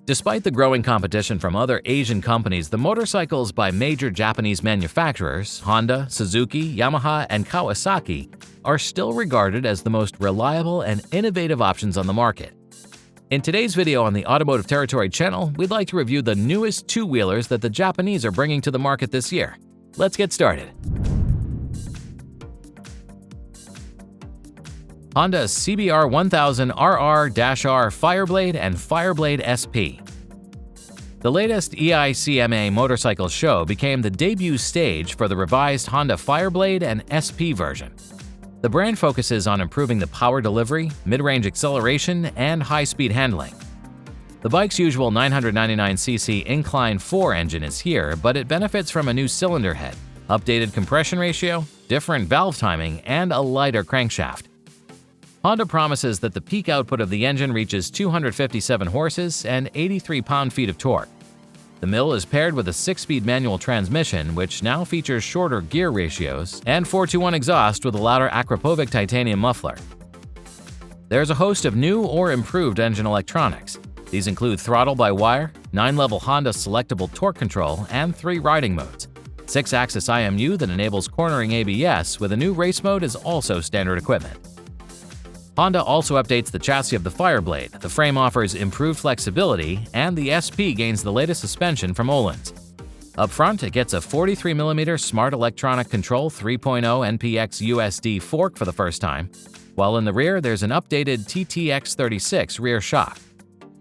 Despite the growing competition from other Asian companies, the motorcycles by major Japanese manufacturers, Honda, Suzuki, Yamaha, and Kawasaki, are still regarded as the most reliable and innovative options on the market. In today's video on the Automotive Territory channel, we'd like to review the newest two-wheelers that the Japanese are bringing to the market this year. Let's get started. Honda CBR 1000 RR-R Fireblade and Fireblade SP. The latest EICMA motorcycle show became the debut stage for the revised Honda Fireblade and SP version. The brand focuses on improving the power delivery, mid-range acceleration, and high-speed handling. The bike's usual 999cc incline-4 engine is here, but it benefits from a new cylinder head, updated compression ratio, different valve timing, and a lighter crankshaft. Honda promises that the peak output of the engine reaches 257 horses and 83 pound-feet of torque. The mill is paired with a 6-speed manual transmission, which now features shorter gear ratios, and 421 exhaust with a louder Akrapovic titanium muffler. There's a host of new or improved engine electronics. These include throttle-by-wire, 9-level Honda selectable torque control, and 3 riding modes. 6-axis IMU that enables cornering ABS with a new race mode is also standard equipment. Honda also updates the chassis of the Fireblade, the frame offers improved flexibility, and the SP gains the latest suspension from Öhlins. Up front, it gets a 43mm Smart Electronic Control 3.0 NPX USD fork for the first time, while in the rear there's an updated TTX36 rear shock.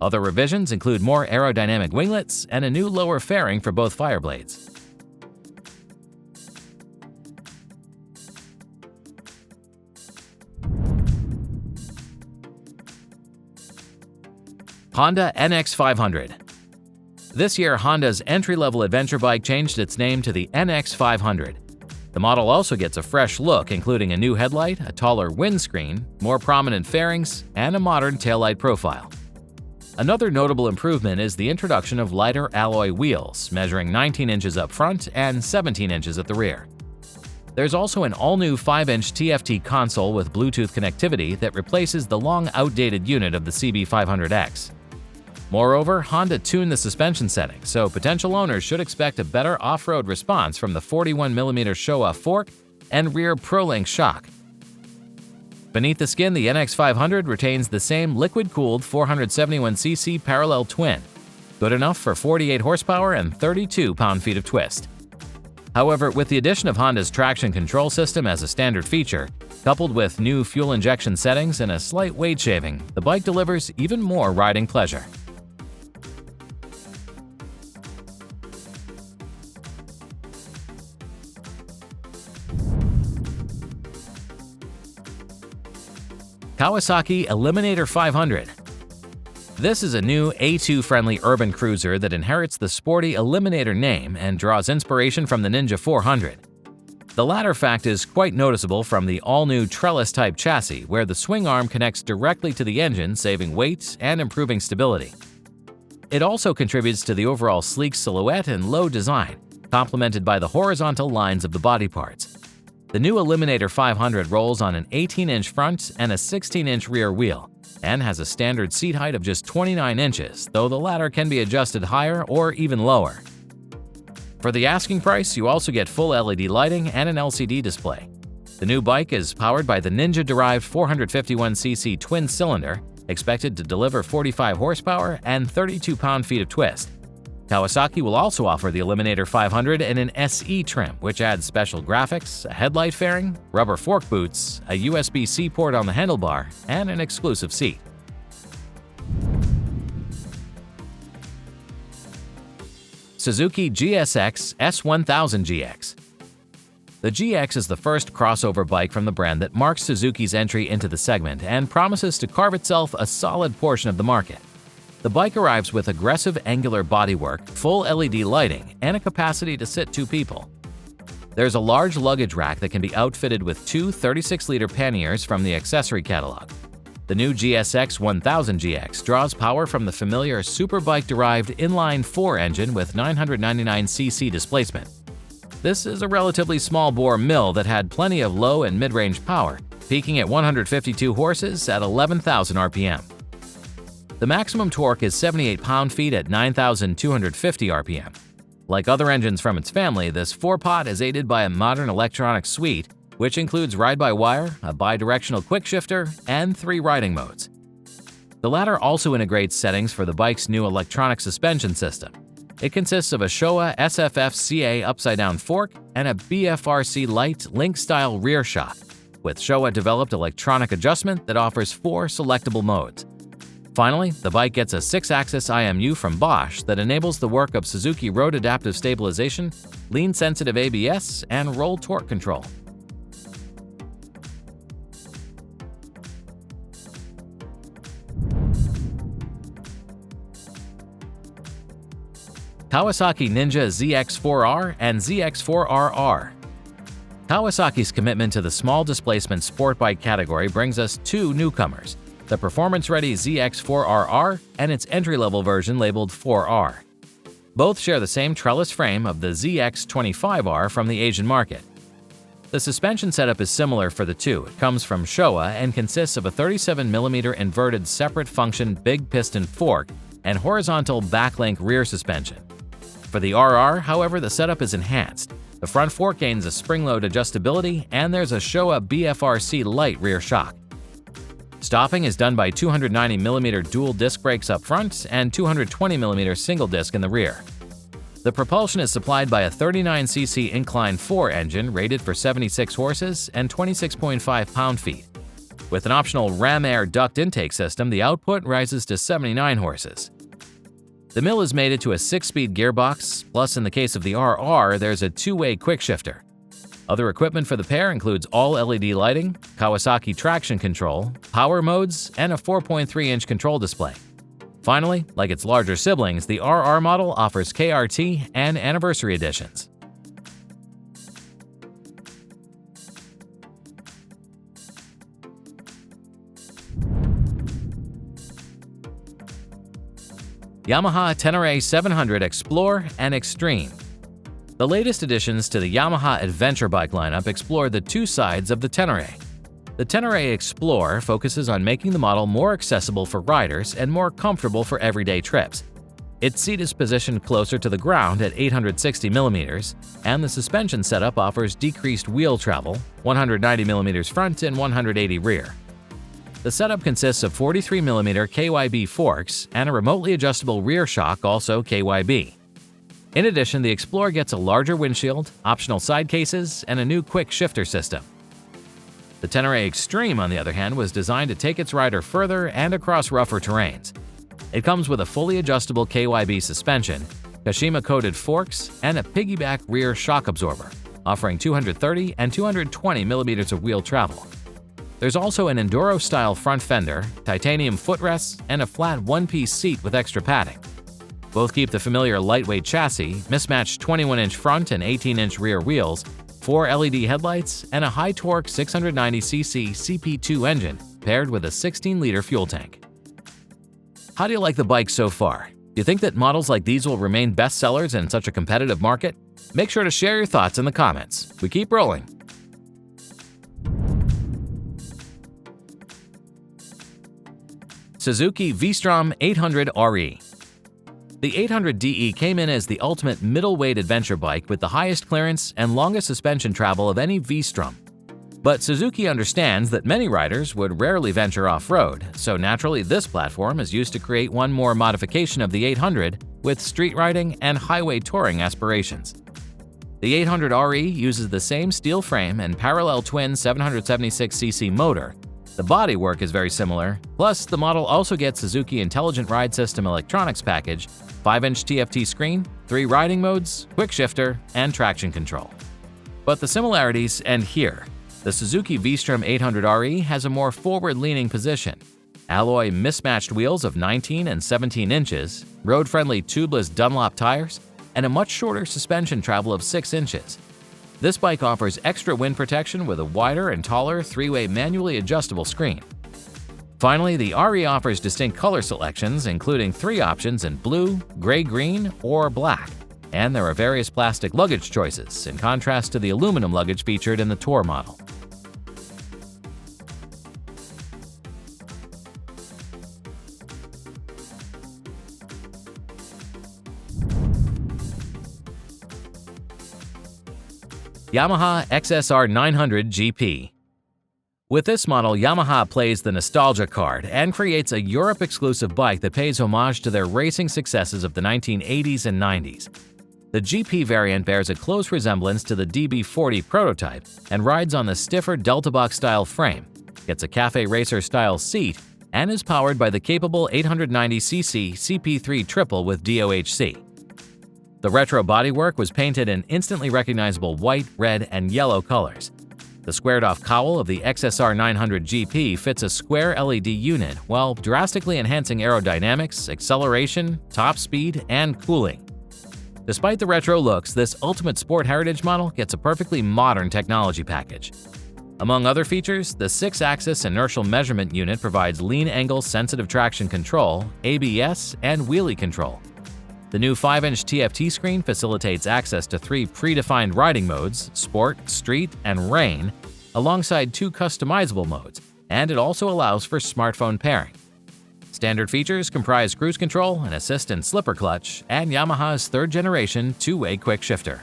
Other revisions include more aerodynamic winglets and a new lower fairing for both Fireblades. Honda NX500. This year, Honda's entry-level adventure bike changed its name to the NX500. The model also gets a fresh look, including a new headlight, a taller windscreen, more prominent fairings, and a modern taillight profile. Another notable improvement is the introduction of lighter alloy wheels, measuring 19 inches up front and 17 inches at the rear. There's also an all-new 5-inch TFT console with Bluetooth connectivity that replaces the long outdated unit of the CB500X. Moreover, Honda tuned the suspension setting, so potential owners should expect a better off-road response from the 41mm show-off fork and rear ProLink shock. Beneath the skin, the NX500 retains the same liquid-cooled 471cc parallel twin, good enough for 48 horsepower and 32 pound-feet of twist. However, with the addition of Honda's traction control system as a standard feature, coupled with new fuel injection settings and a slight weight shaving, the bike delivers even more riding pleasure. Kawasaki Eliminator 500. This is a new A2-friendly urban cruiser that inherits the sporty Eliminator name and draws inspiration from the Ninja 400. The latter fact is quite noticeable from the all-new trellis-type chassis, where the swing arm connects directly to the engine, saving weight and improving stability. It also contributes to the overall sleek silhouette and low design, complemented by the horizontal lines of the body parts. The new Eliminator 500 rolls on an 18-inch front and a 16-inch rear wheel, and has a standard seat height of just 29 inches, though the latter can be adjusted higher or even lower. For the asking price, you also get full LED lighting and an LCD display. The new bike is powered by the Ninja-derived 451cc twin-cylinder, expected to deliver 45 horsepower and 32 pound-feet of twist. Kawasaki will also offer the Eliminator 500 in an SE trim, which adds special graphics, a headlight fairing, rubber fork boots, a USB-C port on the handlebar, and an exclusive seat. Suzuki GSX-S1000GX. The GX is the first crossover bike from the brand that marks Suzuki's entry into the segment and promises to carve itself a solid portion of the market. The bike arrives with aggressive angular bodywork, full LED lighting, and a capacity to sit 2 people. There's a large luggage rack that can be outfitted with 2 36-liter panniers from the accessory catalog. The new GSX-1000GX draws power from the familiar Superbike-derived inline-4 engine with 999cc displacement. This is a relatively small-bore mill that had plenty of low and mid-range power, peaking at 152 horses at 11,000 RPM. The maximum torque is 78 pound-feet at 9,250 RPM. Like other engines from its family, this 4-pot is aided by a modern electronics suite, which includes ride-by-wire, a bidirectional quick-shifter, and 3 riding modes. The latter also integrates settings for the bike's new electronic suspension system. It consists of a Showa SFF-CA upside-down fork and a BFRC Lite Link-style rear shock, with Showa-developed electronic adjustment that offers 4 selectable modes. Finally, the bike gets a 6-axis IMU from Bosch that enables the work of Suzuki Road Adaptive Stabilization, Lean-sensitive ABS, and Roll Torque Control. Kawasaki Ninja ZX4R and ZX4RR. Kawasaki's commitment to the small displacement sport bike category brings us 2 newcomers, the performance-ready ZX4RR and its entry-level version labeled 4R. Both share the same trellis frame of the ZX25R from the Asian market. The suspension setup is similar for the two. It comes from Showa and consists of a 37mm inverted separate function big piston fork and horizontal backlink rear suspension. For the RR, however, the setup is enhanced. The front fork gains a spring-load adjustability, and there's a Showa BFRC Lite rear shock. Stopping is done by 290mm dual disc brakes up front and 220mm single disc in the rear. The propulsion is supplied by a 39cc incline-4 engine rated for 76 horses and 26.5 pound-feet. With an optional ram air duct intake system, the output rises to 79 horses. The mill is mated to a 6-speed gearbox, plus in the case of the RR, there's a 2-way quick shifter. Other equipment for the pair includes all LED lighting, Kawasaki traction control, power modes, and a 4.3-inch control display. Finally, like its larger siblings, the RR model offers KRT and anniversary editions. Yamaha Tenere 700 Explore and Extreme. The latest additions to the Yamaha adventure bike lineup explore the 2 sides of the Tenere. The Tenere Explore focuses on making the model more accessible for riders and more comfortable for everyday trips. Its seat is positioned closer to the ground at 860mm, and the suspension setup offers decreased wheel travel, 190mm front and 180 rear. The setup consists of 43mm KYB forks and a remotely adjustable rear shock, also KYB. In addition, the Explorer gets a larger windshield, optional side cases, and a new quick shifter system. The Tenere Extreme, on the other hand, was designed to take its rider further and across rougher terrains. It comes with a fully adjustable KYB suspension, Kashima-coated forks, and a piggyback rear shock absorber, offering 230 and 220mm of wheel travel. There's also an Enduro-style front fender, titanium footrests, and a flat one-piece seat with extra padding. Both keep the familiar lightweight chassis, mismatched 21-inch front and 18-inch rear wheels, 4 LED headlights, and a high-torque 690cc CP2 engine paired with a 16-liter fuel tank. How do you like the bike so far? Do you think that models like these will remain bestsellers in such a competitive market? Make sure to share your thoughts in the comments. We keep rolling. Suzuki V-Strom 800 RE. The 800DE came in as the ultimate middleweight adventure bike with the highest clearance and longest suspension travel of any V-Strom. But Suzuki understands that many riders would rarely venture off-road, so naturally this platform is used to create one more modification of the 800 with street riding and highway touring aspirations. The 800 RE uses the same steel frame and parallel twin 776cc motor. The bodywork is very similar, plus the model also gets Suzuki Intelligent Ride System electronics package, 5-inch TFT screen, 3 riding modes, quick shifter, and traction control. But the similarities end here. The Suzuki V-Strom 800 RE has a more forward-leaning position, alloy mismatched wheels of 19 and 17 inches, road-friendly tubeless Dunlop tires, and a much shorter suspension travel of 6 inches. This bike offers extra wind protection with a wider and taller 3-way manually adjustable screen. Finally, the RE offers distinct color selections, including 3 options in blue, gray-green, or black, and there are various plastic luggage choices, in contrast to the aluminum luggage featured in the Tour model. Yamaha XSR900 GP. With this model, Yamaha plays the nostalgia card and creates a Europe-exclusive bike that pays homage to their racing successes of the 1980s and 90s. The GP variant bears a close resemblance to the DB40 prototype and rides on the stiffer Delta Box-style frame, gets a cafe racer-style seat, and is powered by the capable 890cc CP3 triple with DOHC. The retro bodywork was painted in instantly recognizable white, red, and yellow colors. The squared-off cowl of the XSR900 GP fits a square LED unit while drastically enhancing aerodynamics, acceleration, top speed, and cooling. Despite the retro looks, this ultimate sport heritage model gets a perfectly modern technology package. Among other features, the 6-axis inertial measurement unit provides lean angle sensitive traction control, ABS, and wheelie control. The new 5-inch TFT screen facilitates access to 3 predefined riding modes, Sport, Street, and Rain, alongside 2 customizable modes, and it also allows for smartphone pairing. Standard features comprise cruise control, an assist and slipper clutch, and Yamaha's 3rd-generation 2-way quick shifter.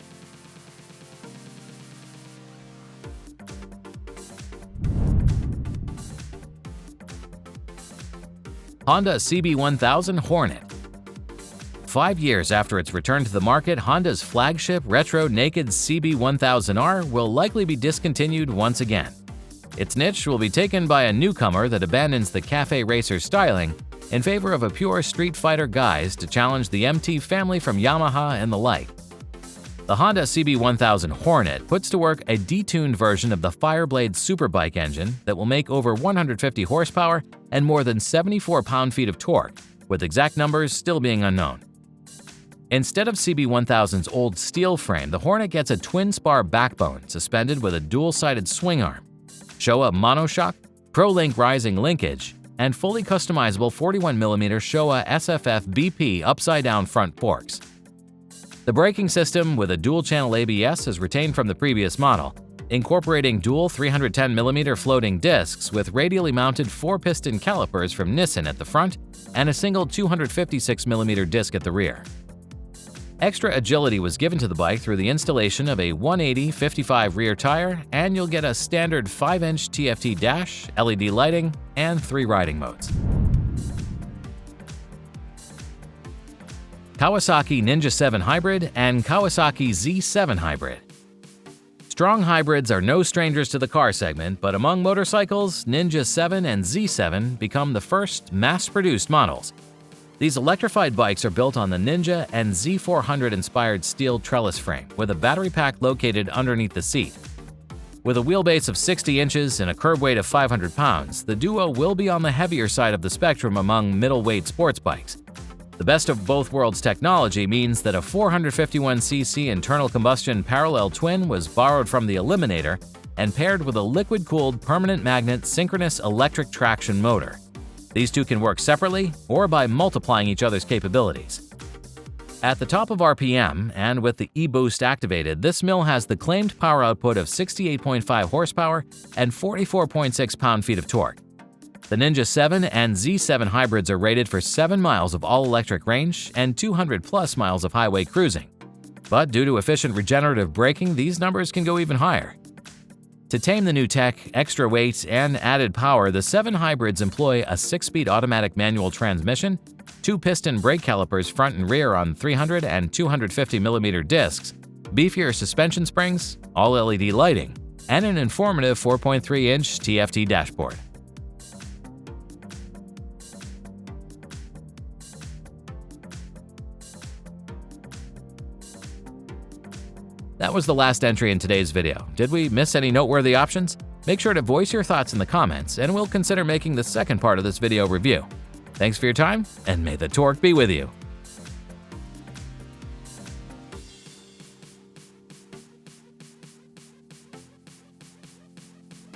Honda CB1000 Hornet. 5 years after its return to the market, Honda's flagship retro naked CB1000R will likely be discontinued once again. Its niche will be taken by a newcomer that abandons the cafe racer styling in favor of a pure street fighter guise to challenge the MT family from Yamaha and the like. The Honda CB1000 Hornet puts to work a detuned version of the Fireblade superbike engine that will make over 150 horsepower and more than 74 pound-feet of torque, with exact numbers still being unknown. Instead of CB1000's old steel frame, the Hornet gets a twin-spar backbone suspended with a dual-sided swing arm, Showa monoshock, Pro-Link rising linkage, and fully customizable 41mm Showa SFF BP upside-down front forks. The braking system with a dual-channel ABS is retained from the previous model, incorporating dual 310mm floating discs with radially mounted 4-piston calipers from Nissan at the front and a single 256mm disc at the rear. Extra agility was given to the bike through the installation of a 180/55 rear tire, and you'll get a standard 5-inch TFT dash, LED lighting, and 3 riding modes. Kawasaki Ninja 7 Hybrid and Kawasaki Z7 Hybrid. Strong hybrids are no strangers to the car segment, but among motorcycles, Ninja 7 and Z7 become the first mass-produced models. These electrified bikes are built on the Ninja and Z400-inspired steel trellis frame with a battery pack located underneath the seat. With a wheelbase of 60 inches and a curb weight of 500 pounds, the duo will be on the heavier side of the spectrum among middleweight sports bikes. The best of both worlds technology means that a 451cc internal combustion parallel twin was borrowed from the Eliminator and paired with a liquid-cooled permanent magnet synchronous electric traction motor. These two can work separately or by multiplying each other's capabilities. At the top of RPM and with the e-boost activated, this mill has the claimed power output of 68.5 horsepower and 44.6 pound-feet of torque. The Ninja 7 and Z7 hybrids are rated for 7 miles of all-electric range and 200+ miles of highway cruising. But due to efficient regenerative braking, these numbers can go even higher. To tame the new tech, extra weight, and added power, the 7 hybrids employ a 6-speed automatic manual transmission, 2-piston brake calipers front and rear on 300 and 250mm discs, beefier suspension springs, all-LED lighting, and an informative 4.3-inch TFT dashboard. That was the last entry in today's video. Did we miss any noteworthy options? Make sure to voice your thoughts in the comments, and we'll consider making the second part of this video review. Thanks for your time, and may the torque be with you.